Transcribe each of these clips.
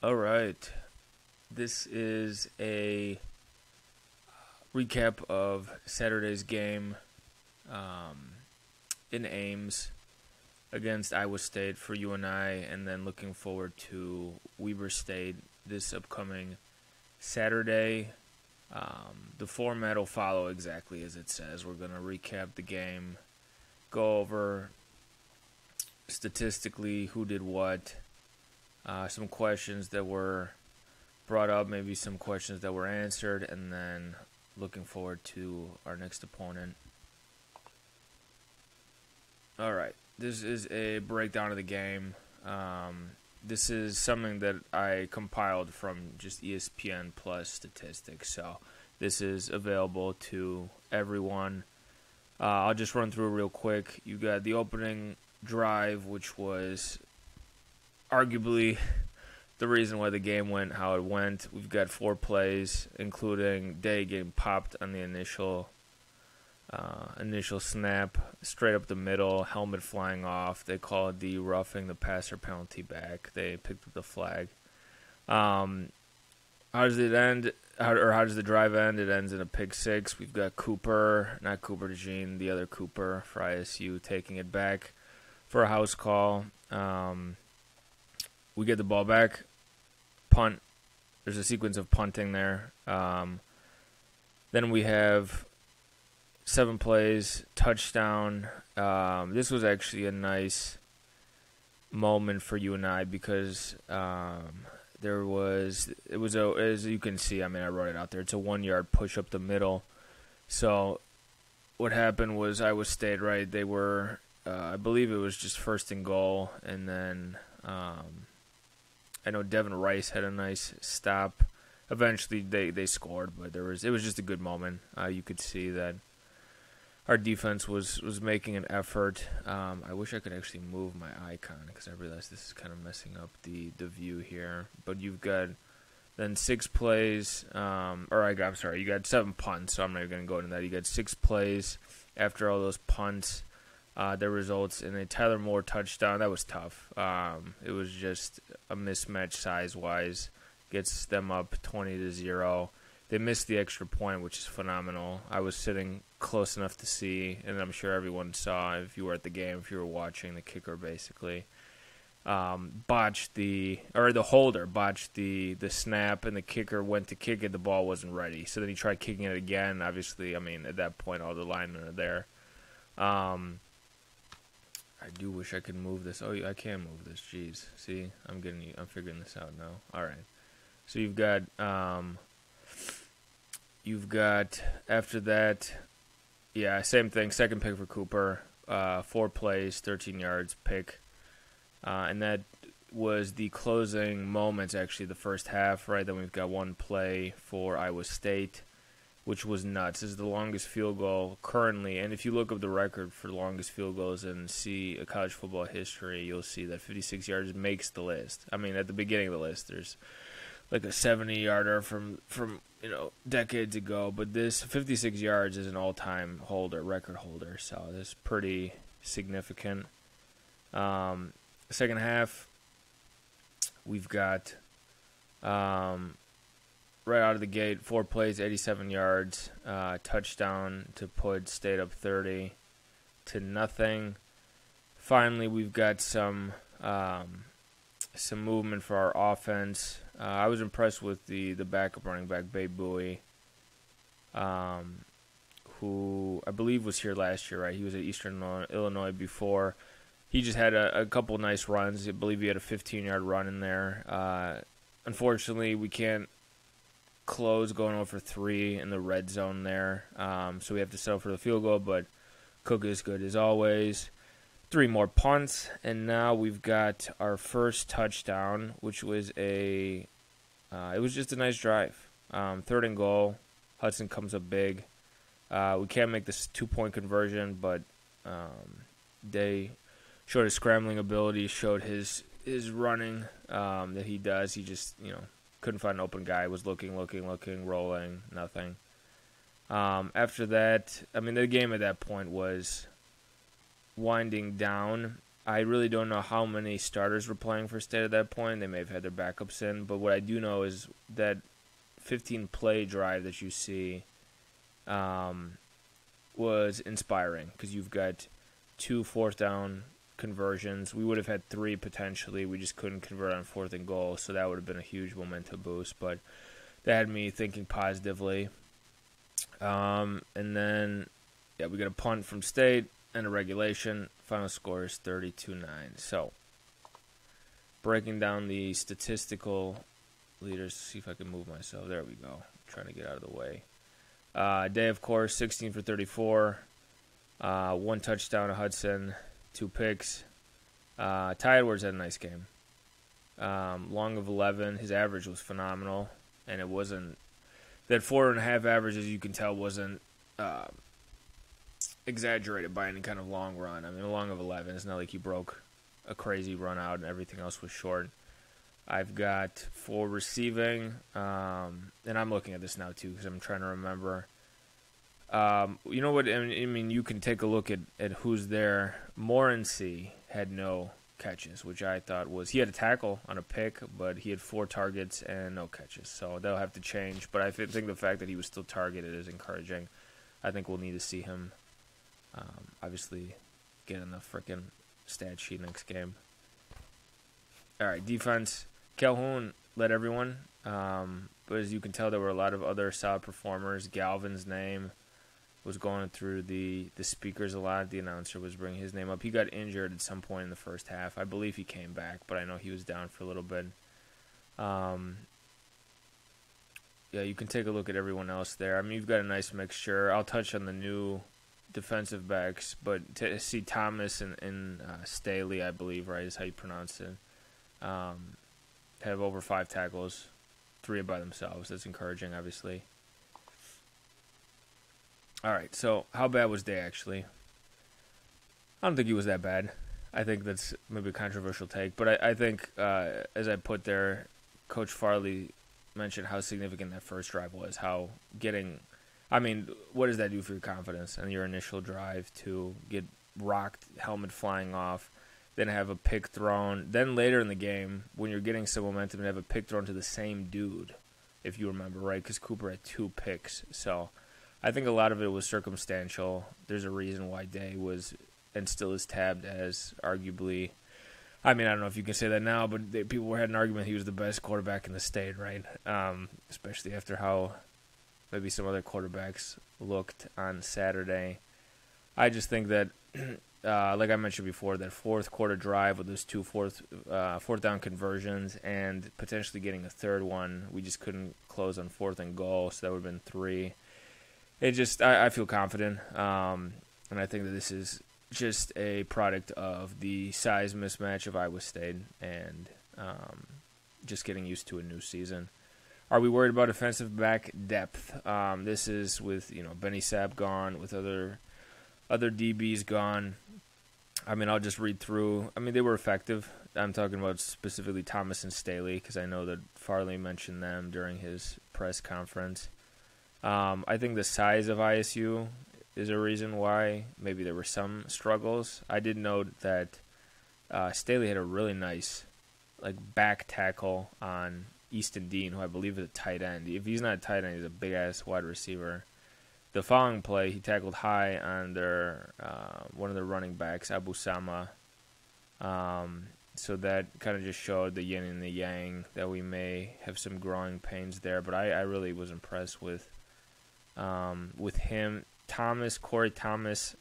All right. This is a recap of Saturday's game um, in Ames against Iowa State for UNI, and then looking forward to Weber State this upcoming Saturday. The format will follow exactly as it says. We're going to recap the game, go over statistically who did what, some questions that were brought up, maybe some questions that were answered, and then looking forward to our next opponent. All right, this is a breakdown of the game. This is something that I compiled from just ESPN Plus statistics, so this is available to everyone. I'll just run through real quick. You got the opening drive, which was arguably the reason why the game went how it went. We've got 4 plays, including Day getting popped on the initial snap, straight up the middle, helmet flying off. They call it the roughing the passer penalty back. They picked up the flag. How does it end? How does the drive end? It ends in a pick six. We've got not Cooper DeJean, the other Cooper for ISU, taking it back for a house call. We get the ball back, punt. There's a sequence of punting there. Then we have 7 plays, touchdown. This was actually a nice moment for UNI because it was as you can see, I wrote it out there. It's a 1-yard push up the middle. So what happened was Iowa State, right? They were, I believe it was just first and goal, and then I know Devin Rice had a nice stop. Eventually they scored, but it was just a good moment. You could see that our defense was making an effort. I wish I could actually move my icon because I realized this is kind of messing up the view here. But you've got then 6 plays, you got 7 punts, so I'm not even going to go into that. You got 6 plays after all those punts. That results in a Tyler Moore touchdown. That was tough. It was just a mismatch size-wise. Gets them up 20-0. They missed the extra point, which is phenomenal. I was sitting close enough to see, and I'm sure everyone saw if you were at the game, if you were watching, the kicker basically botched the holder botched the snap, and the kicker went to kick it. The ball wasn't ready, so then he tried kicking it again. Obviously, at that point, all the linemen are there. I do wish I could move this. Oh, I can move this. Jeez, see, I'm figuring this out now. All right, so you've got after that, yeah, same thing. Second pick for Cooper, 4 plays, 13 yards, pick, and that was the closing moments. Actually, the first half, right? Then we've got 1 play for Iowa State, which was nuts. This is the longest field goal currently, and if you look up the record for longest field goals and see a college football history, you'll see that 56 yards makes the list. At the beginning of the list, there's like a 70-yarder from decades ago, but this 56 yards is an all-time record holder, so that's pretty significant. Second half, we've got right out of the gate, 4 plays, 87 yards, touchdown to put State up 30-0. Finally, we've got some movement for our offense. I was impressed with the backup running back, Babe Bowie, who I believe was here last year, right? He was at Eastern Illinois before. He just had a couple nice runs. I believe he had a 15-yard run in there. Unfortunately, we can't close going over 3 in the red zone there, so we have to settle for the field goal, but Cook is good as always. 3 more punts, and now we've got our first touchdown, which was it was just a nice drive. 3rd and goal, Hudson comes up big. We can't make this 2-point conversion, but they showed his scrambling ability, showed his running that he does. He just, couldn't find an open guy, was looking, rolling, nothing. After that, the game at that point was winding down, I really don't know how many starters were playing for State at that point. They may have had their backups in, but what I do know is that 15-play drive that you see was inspiring because you've got 2 fourth-down conversions. We would have had 3 potentially. We just couldn't convert on 4th and goal, so that would have been a huge momentum boost. But that had me thinking positively. And then, we got a punt from State and a regulation. Final score is 32-9. So, breaking down the statistical leaders. See if I can move myself. There we go. I'm trying to get out of the way. Day, of course, 16 for 34. 1 touchdown to Hudson. 2 picks. Ty Edwards had a nice game. Long of 11. His average was phenomenal. And it wasn't... That 4.5 average, as you can tell, wasn't exaggerated by any kind of long run. I mean, a long of 11. It's not like he broke a crazy run out and everything else was short. I've got 4 receiving. And I'm looking at this now, too, because I'm trying to remember. You know what? I mean, you can take a look at who's there. Morency had no catches, which I thought was... He had a tackle on a pick, but he had 4 targets and no catches. So they'll have to change. But I think the fact that he was still targeted is encouraging. I think we'll need to see him, obviously, get in the freaking stat sheet next game. All right, defense. Calhoun led everyone. But as you can tell, there were a lot of other solid performers. Galvin's name was going through the speakers a lot. The announcer was bringing his name up. He got injured at some point in the first half. I believe he came back, but I know he was down for a little bit. You can take a look at everyone else there. I mean, you've got a nice mixture. I'll touch on the new defensive backs, but to see Thomas and Staley, I believe, right, is how you pronounce it, have over 5 tackles, 3 by themselves. That's encouraging, obviously. All right, so how bad was Day, actually? I don't think he was that bad. I think that's maybe a controversial take, but I think, as I put there, Coach Farley mentioned how significant that first drive was, what does that do for your confidence and your initial drive to get rocked, helmet flying off, then have a pick thrown, then later in the game, when you're getting some momentum, and have a pick thrown to the same dude, if you remember, right, because Cooper had 2 picks, so... I think a lot of it was circumstantial. There's a reason why Day was and still is tabbed as arguably, I mean, I don't know if you can say that now, but people had an argument he was the best quarterback in the state, right? Especially after how maybe some other quarterbacks looked on Saturday. I just think that, like I mentioned before, that 4th quarter drive with those 2 fourth down conversions and potentially getting a 3rd one, we just couldn't close on 4th and goal, so that would have been 3. I feel confident, and I think that this is just a product of the size mismatch of Iowa State and just getting used to a new season. Are we worried about offensive back depth? This is with Benny Sapp gone, with other DBs gone. I mean, I'll just read through. I mean, they were effective. I'm talking about specifically Thomas and Staley because I know that Farley mentioned them during his press conference. I think the size of ISU is a reason why maybe there were some struggles. I did note that Staley had a really nice back tackle on Easton Dean, who I believe is a tight end. If he's not a tight end, he's a big-ass wide receiver. The following play, he tackled high on their one of the running backs, Abu Sama. So that kind of just showed the yin and the yang, that we may have some growing pains there. But I really was impressed with him. Corey Thomas,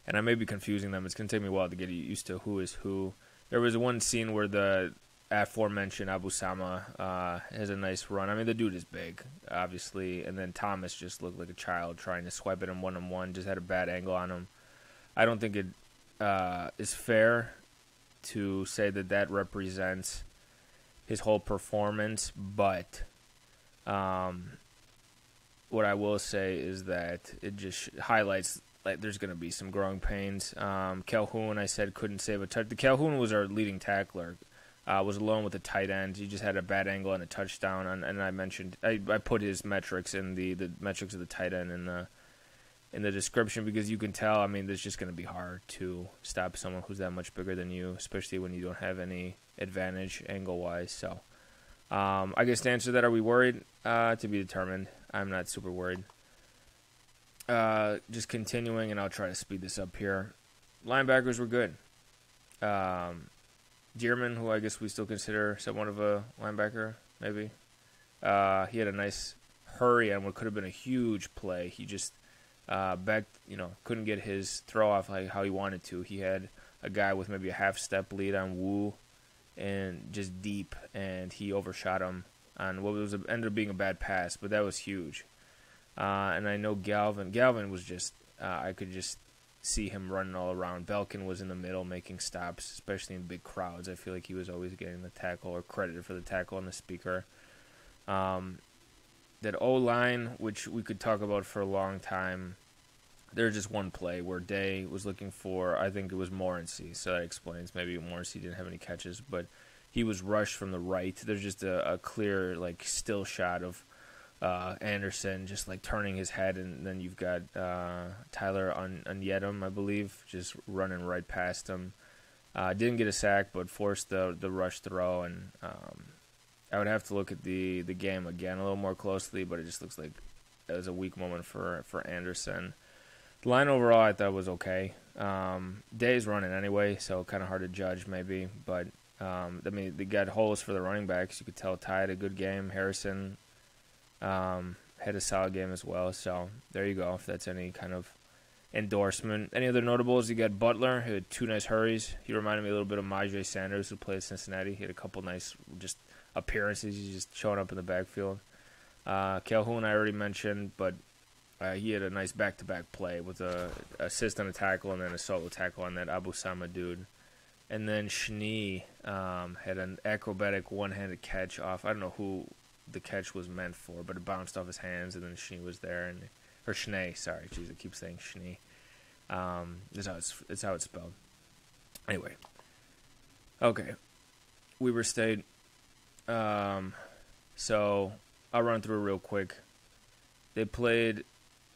and I may be confusing them. It's going to take me a while to get used to who is who. There was one scene where the aforementioned Abu Sama has a nice run. I mean, the dude is big, obviously, and then Thomas just looked like a child trying to swipe at him one-on-one, just had a bad angle on him. I don't think it is fair to say that represents his whole performance, but what I will say is that it just highlights there's going to be some growing pains. Calhoun, I said, couldn't save a touch. The Calhoun was our leading tackler. Was alone with the tight end. He just had a bad angle and a touchdown. And I mentioned I put his metrics in the metrics of the tight end in the description because you can tell, I mean, it's just going to be hard to stop someone who's that much bigger than you, especially when you don't have any advantage angle-wise. So, I guess to answer that, are we worried? To be determined. I'm not super worried. Just continuing, and I'll try to speed this up here. Linebackers were good. Dearman, who I guess we still consider somewhat of a linebacker, maybe. He had a nice hurry on what could have been a huge play. He just couldn't get his throw off like how he wanted to. He had a guy with maybe a half-step lead on Wu and just deep, and he overshot him on what ended up being a bad pass, but that was huge. And I know Galvin was just, I could just see him running all around. Belkin was in the middle making stops, especially in big crowds. I feel like he was always getting the tackle or credited for the tackle on the speaker. That O-line, which we could talk about for a long time, there's just one play where Day was looking for, I think it was Morency, so that explains maybe Morency didn't have any catches, but he was rushed from the right. There's just a clear, like, still shot of Anderson just, like, turning his head, and then you've got Tyler Unyedem, I believe, just running right past him. Didn't get a sack, but forced the rush throw, and I would have to look at the game again a little more closely, but it just looks like it was a weak moment for Anderson. The line overall I thought was okay. Day's running anyway, so kind of hard to judge maybe. But, I mean, they got holes for the running backs. You could tell Ty had a good game. Harrison had a solid game as well. So there you go, if that's any kind of endorsement. Any other notables? You got Butler, who had 2 nice hurries. He reminded me a little bit of Myjai Sanders, who played at Cincinnati. He had a couple nice just appearances. He's just showing up in the backfield. Calhoun I already mentioned, but he had a nice back-to-back play with a assist on a tackle and then a solo tackle on that Abu Sama dude. And then Schnee had an acrobatic one-handed catch off. I don't know who the catch was meant for, but it bounced off his hands, and then Schnee was there. Or Schnee, sorry. Jeez, I keep saying Schnee. That's how it's spelled. Anyway. Okay. Weber State. So I'll run through real quick. They played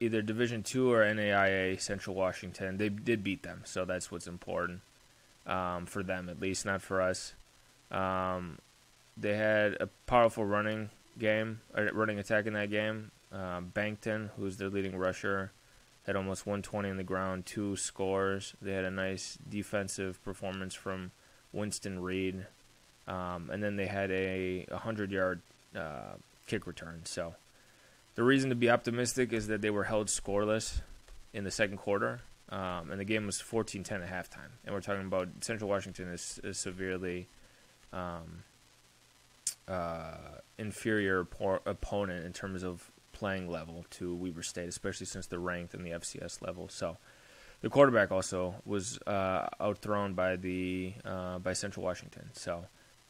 either Division II or NAIA Central Washington. They did beat them, so that's what's important for them, at least, not for us. They had a powerful running attack in that game. Bankton, who's their leading rusher, had almost 120 on the ground, 2 scores. They had a nice defensive performance from Winston Reed. And then they had a 100-yard kick return. So the reason to be optimistic is that they were held scoreless in the second quarter, and the game was 14-10 at halftime. And we're talking about Central Washington is severely inferior opponent in terms of playing level to Weber State, especially since they're ranked in the FCS level. So the quarterback also was outthrown by Central Washington. So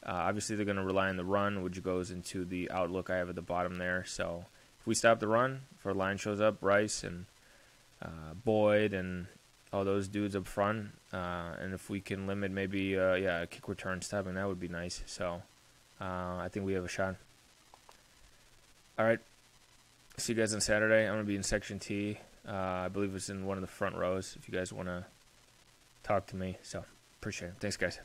obviously they're going to rely on the run, which goes into the outlook I have at the bottom there. So if we stop the run, if our line shows up, Rice and Boyd and all those dudes up front, and if we can limit maybe a kick return stopping, that would be nice. So I think we have a shot. All right. See you guys on Saturday. I'm going to be in Section T. I believe it's in one of the front rows if you guys want to talk to me. So appreciate it. Thanks, guys.